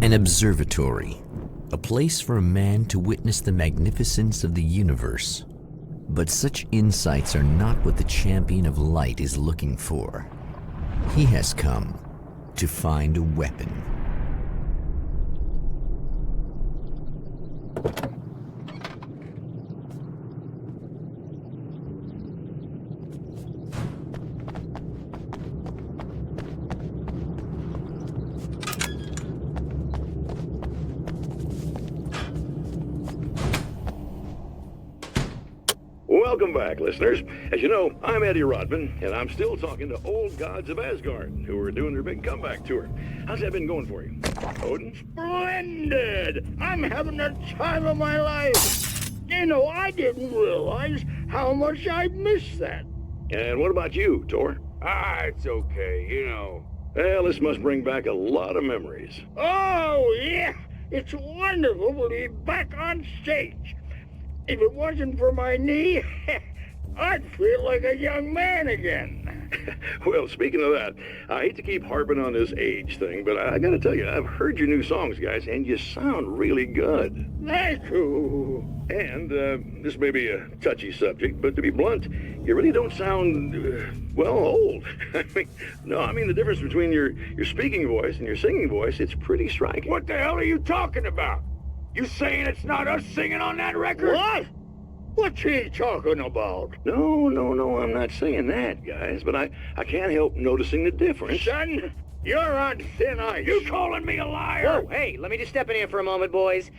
An observatory, a place for a man to witness the magnificence of the universe. But such insights are not what the champion of light is looking for. He has come to find a weapon. Welcome back, listeners. As you know, I'm Eddie Rodman, and I'm still talking to old gods of Asgard, who are doing their big comeback tour. How's that been going for you, Odin? Splendid! I'm having the time of my life. You know, I didn't realize how much I'd missed that. And what about you, Thor? It's okay, you know. Well, this must bring back a lot of memories. Oh, yeah! It's wonderful to be back on stage. If it wasn't for my knee, I'd feel like a young man again. Well, speaking of that, I hate to keep harping on this age thing, but I gotta tell you, I've heard your new songs, guys, and you sound really good. Thank you. And this may be a touchy subject, but to be blunt, you really don't sound, well, old. I mean the difference between your speaking voice and your singing voice, it's pretty striking. What the hell are you talking about? You saying it's not us singing on that record? What? What's he talking about? No, I'm not saying that, guys, but I can't help noticing the difference. Son, you're on thin ice. You calling me a liar? Whoa, hey, let me just step in here for a moment, boys.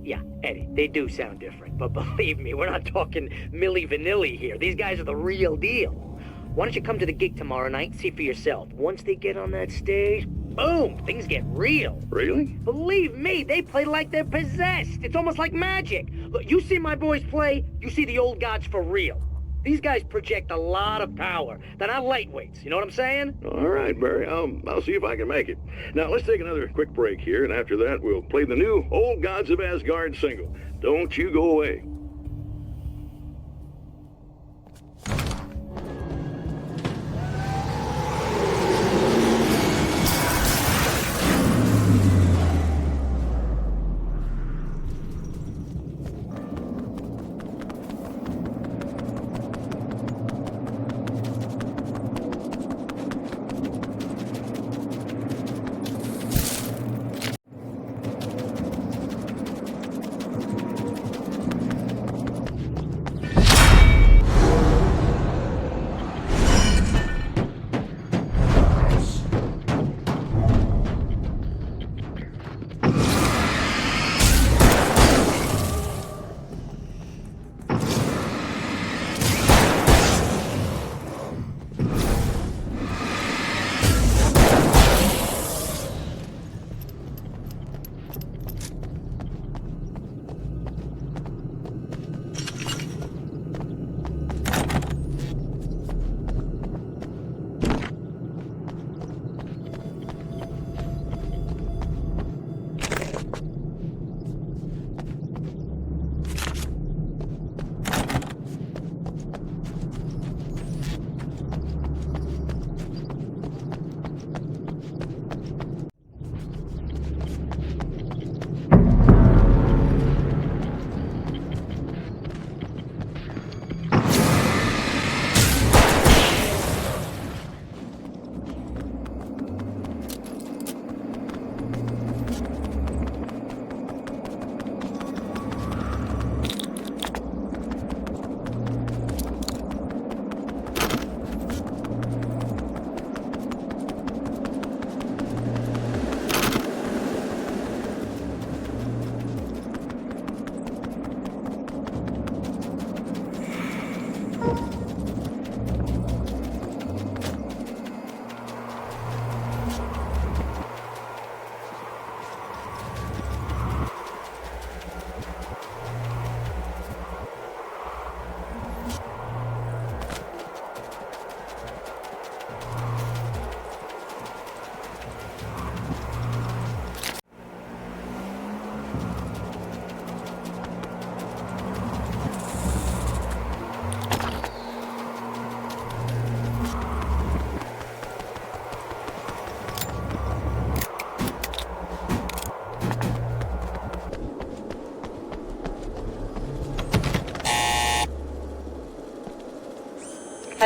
Yeah, Eddie, they do sound different, but believe me, we're not talking Milli Vanilli here. These guys are the real deal. Why don't you come to the gig tomorrow night and see for yourself? Once they get on that stage, boom, things get real. Really? Believe me, they play like they're possessed. It's almost like magic. Look, you see my boys play, you see the old gods for real. These guys project a lot of power. They're not lightweights, you know what I'm saying? All right, Barry, I'll see if I can make it. Now, let's take another quick break here, and after that, we'll play the new Old Gods of Asgard single. Don't you go away.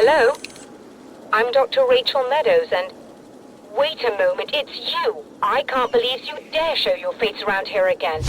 Hello? I'm Dr. Rachel Meadows, and... Wait a moment, it's you! I can't believe you dare show your face around here again.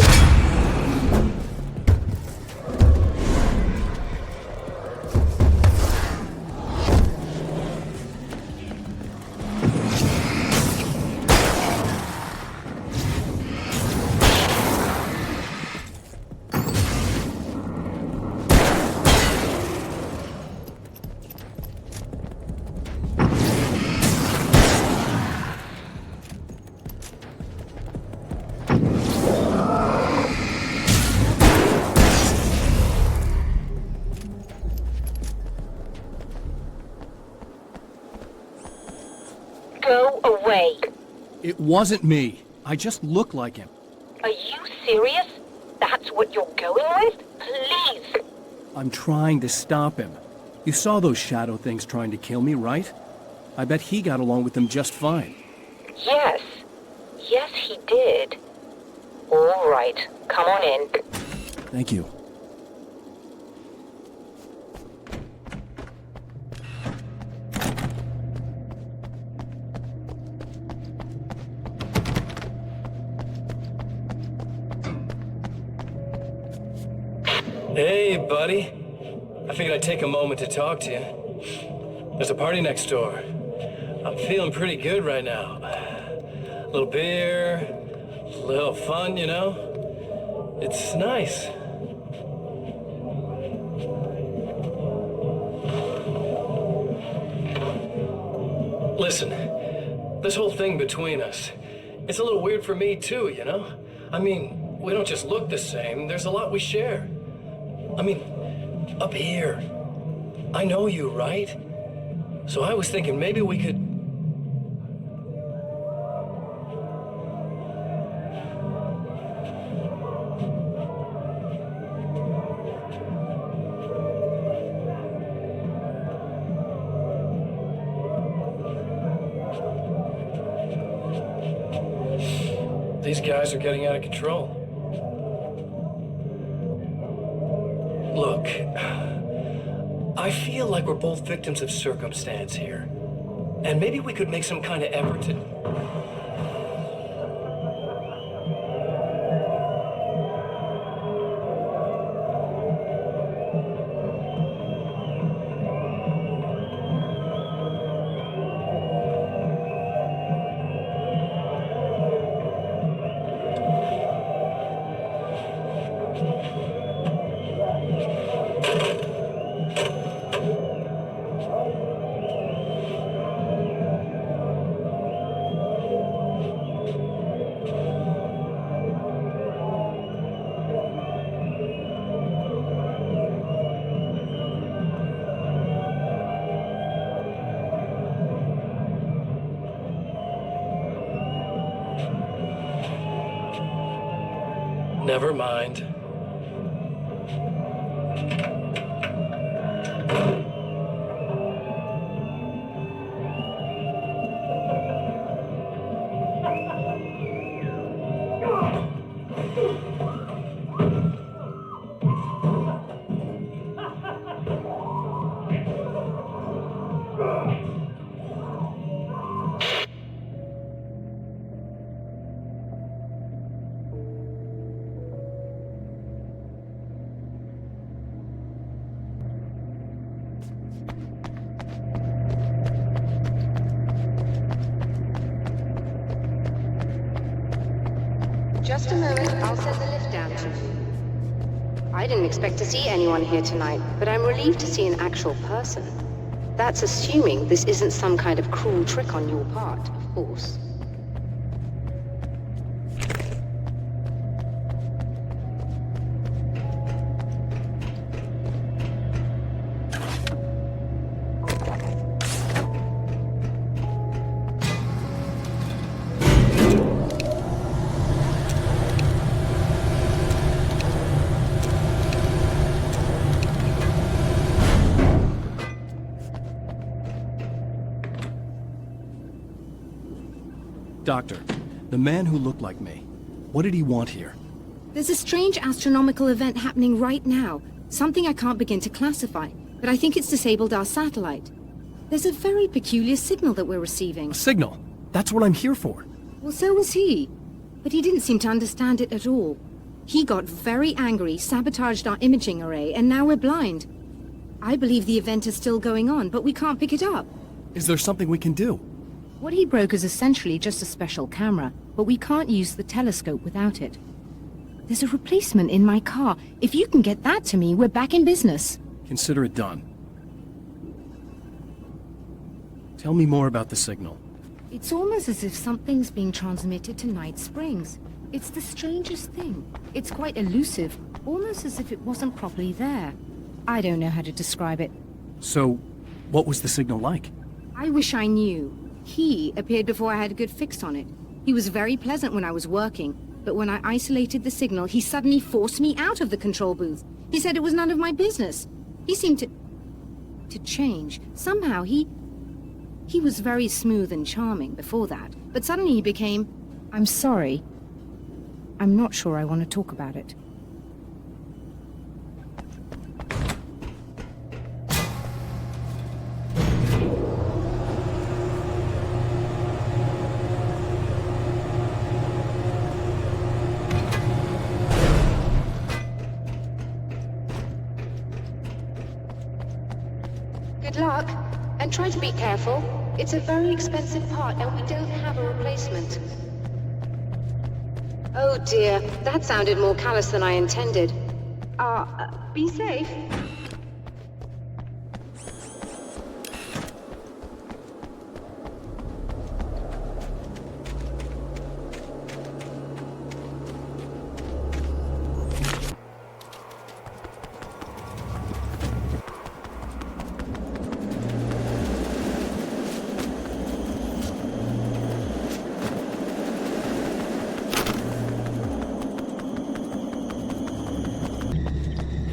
Go away. It wasn't me. I just look like him. Are you serious? That's what you're going with? Please. I'm trying to stop him. You saw those shadow things trying to kill me, right? I bet he got along with them just fine. Yes. Yes, he did. All right. Come on in. Thank you. Hey, buddy. I figured I'd take a moment to talk to you. There's a party next door. I'm feeling pretty good right now. A little beer, a little fun, you know? It's nice. Listen, this whole thing between us, it's a little weird for me too, you know? I mean, we don't just look the same, there's a lot we share. I mean, up here. I know you, right? So I was thinking maybe we could... These guys are getting out of control. Look, I feel like we're both victims of circumstance here. And maybe we could make some kind of effort to... Never mind. Just a moment, I'll send the lift down to you. I didn't expect to see anyone here tonight, but I'm relieved to see an actual person. That's assuming this isn't some kind of cruel trick on your part, of course. Doctor, the man who looked like me, what did he want here? There's a strange astronomical event happening right now. Something I can't begin to classify, but I think it's disabled our satellite. There's a very peculiar signal that we're receiving. A signal? That's what I'm here for. Well, so was he. But he didn't seem to understand it at all. He got very angry, sabotaged our imaging array, and now we're blind. I believe the event is still going on, but we can't pick it up. Is there something we can do? What he broke is essentially just a special camera, but we can't use the telescope without it. There's a replacement in my car. If you can get that to me, we're back in business. Consider it done. Tell me more about the signal. It's almost as if something's being transmitted to Night Springs. It's the strangest thing. It's quite elusive, almost as if it wasn't properly there. I don't know how to describe it. So, what was the signal like? I wish I knew. He appeared before I had a good fix on it. He was very pleasant when I was working, but when I isolated the signal, he suddenly forced me out of the control booth. He said it was none of my business. He seemed to change. Somehow he was very smooth and charming before that, but suddenly he became... I'm sorry. I'm not sure I want to talk about it. Good luck, and try to be careful. It's a very expensive part, and we don't have a replacement. Oh dear, that sounded more callous than I intended. Be safe.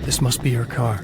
This must be her car.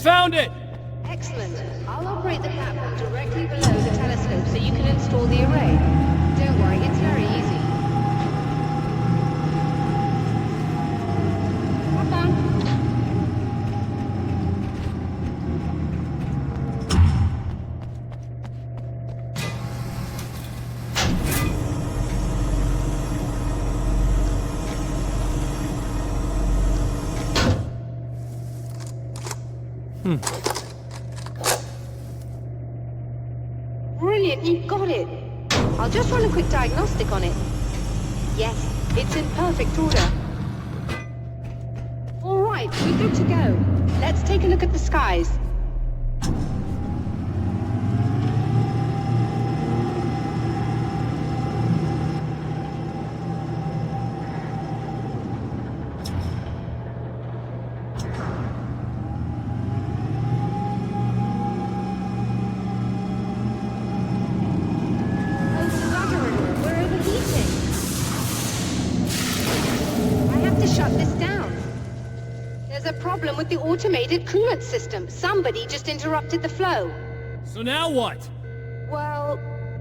Found it! Excellent. I'll operate the platform directly below the telescope so you can install the array. Don't worry, it's very easy. Have fun. Brilliant, you've got it. I'll just run a quick diagnostic on it. Yes, it's in perfect order. All right, we're good to go. Let's take a look at the skies. With the automated coolant system. Somebody just interrupted the flow. So now what? Well,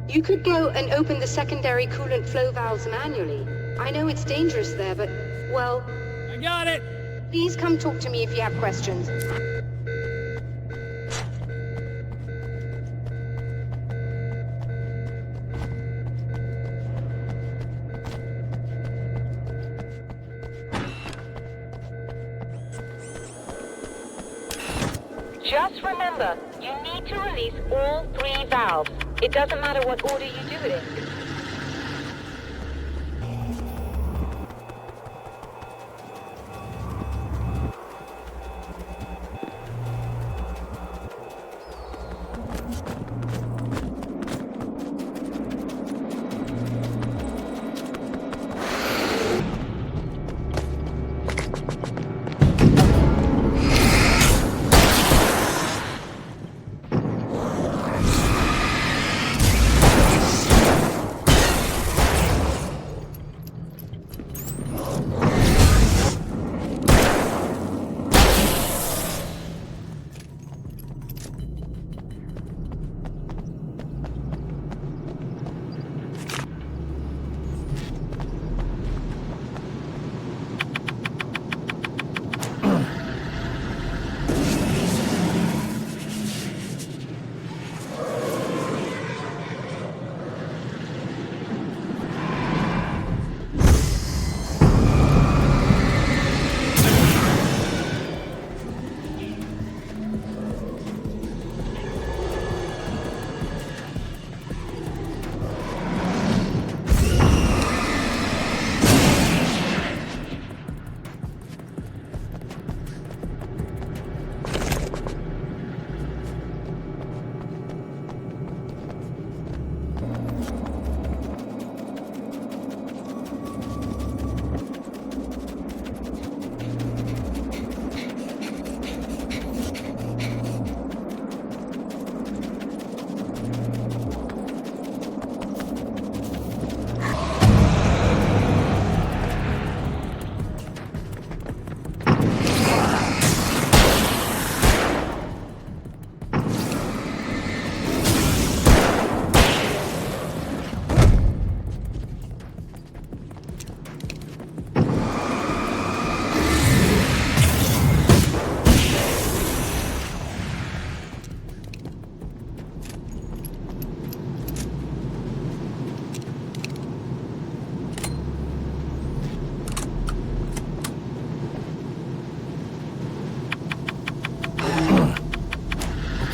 you could go and open the secondary coolant flow valves manually. I know it's dangerous there, but, well... I got it! Please come talk to me if you have questions. Just remember, you need to release all 3 valves. It doesn't matter what order you do it in.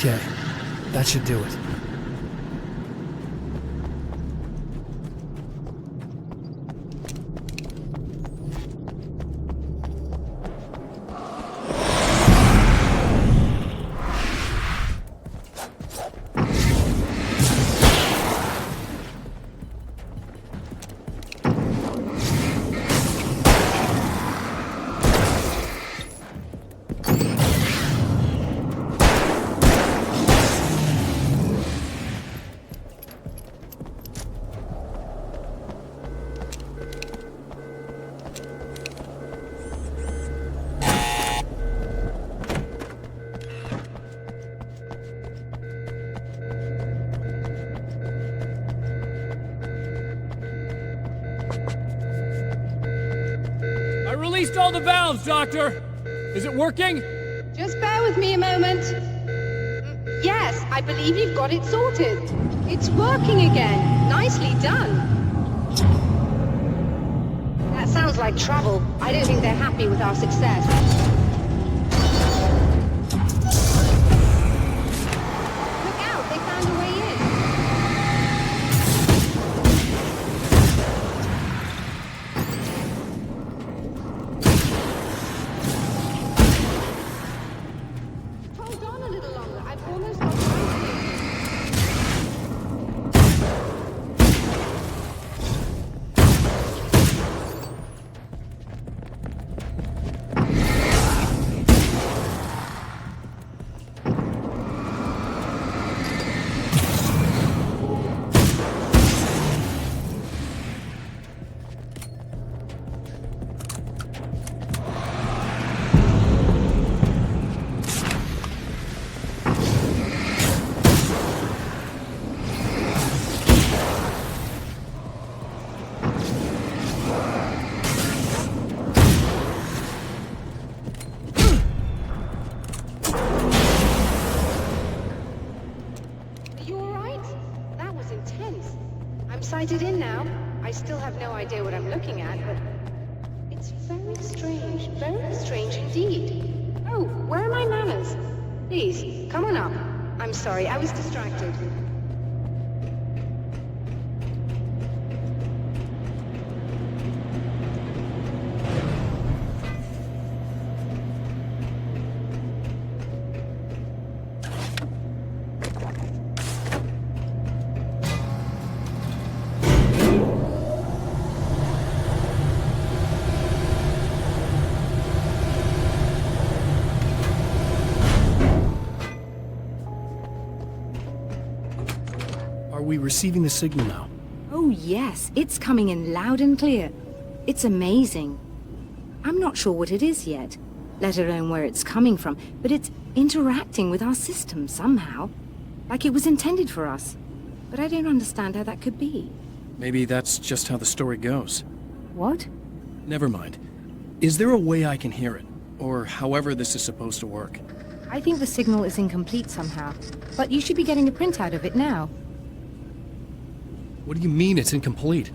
Okay, that should do it. I released all the valves, Doctor! Is it working? Just bear with me a moment. Yes, I believe you've got it sorted. It's working again. Nicely done. That sounds like trouble. I don't think they're happy with our success. Look out, they found a way in. Hold on a little longer. I've almost got time. Sighted in now. I still have no idea what I'm looking at, but it's very strange indeed. Oh, where are my manners? Here Please, come on up. I'm sorry, I was distracted. Are we receiving the signal now? Oh yes, it's coming in loud and clear. It's amazing. I'm not sure what it is yet, let alone where it's coming from, but it's interacting with our system somehow. Like it was intended for us. But I don't understand how that could be. Maybe that's just how the story goes. What? Never mind. Is there a way I can hear it? Or however this is supposed to work? I think the signal is incomplete somehow, but you should be getting a printout of it now. What do you mean it's incomplete?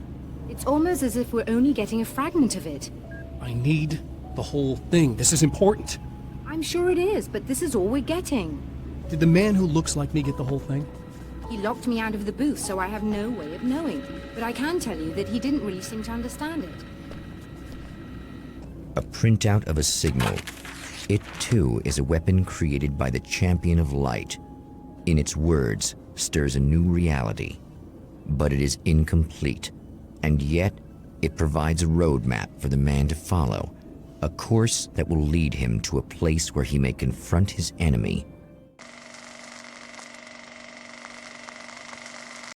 It's almost as if we're only getting a fragment of it. I need the whole thing. This is important. I'm sure it is, but this is all we're getting. Did the man who looks like me get the whole thing? He locked me out of the booth, so I have no way of knowing. But I can tell you that he didn't really seem to understand it. A printout of a signal. It too is a weapon created by the Champion of Light. In its words, stirs a new reality. But it is incomplete, and yet it provides a roadmap for the man to follow, a course that will lead him to a place where he may confront his enemy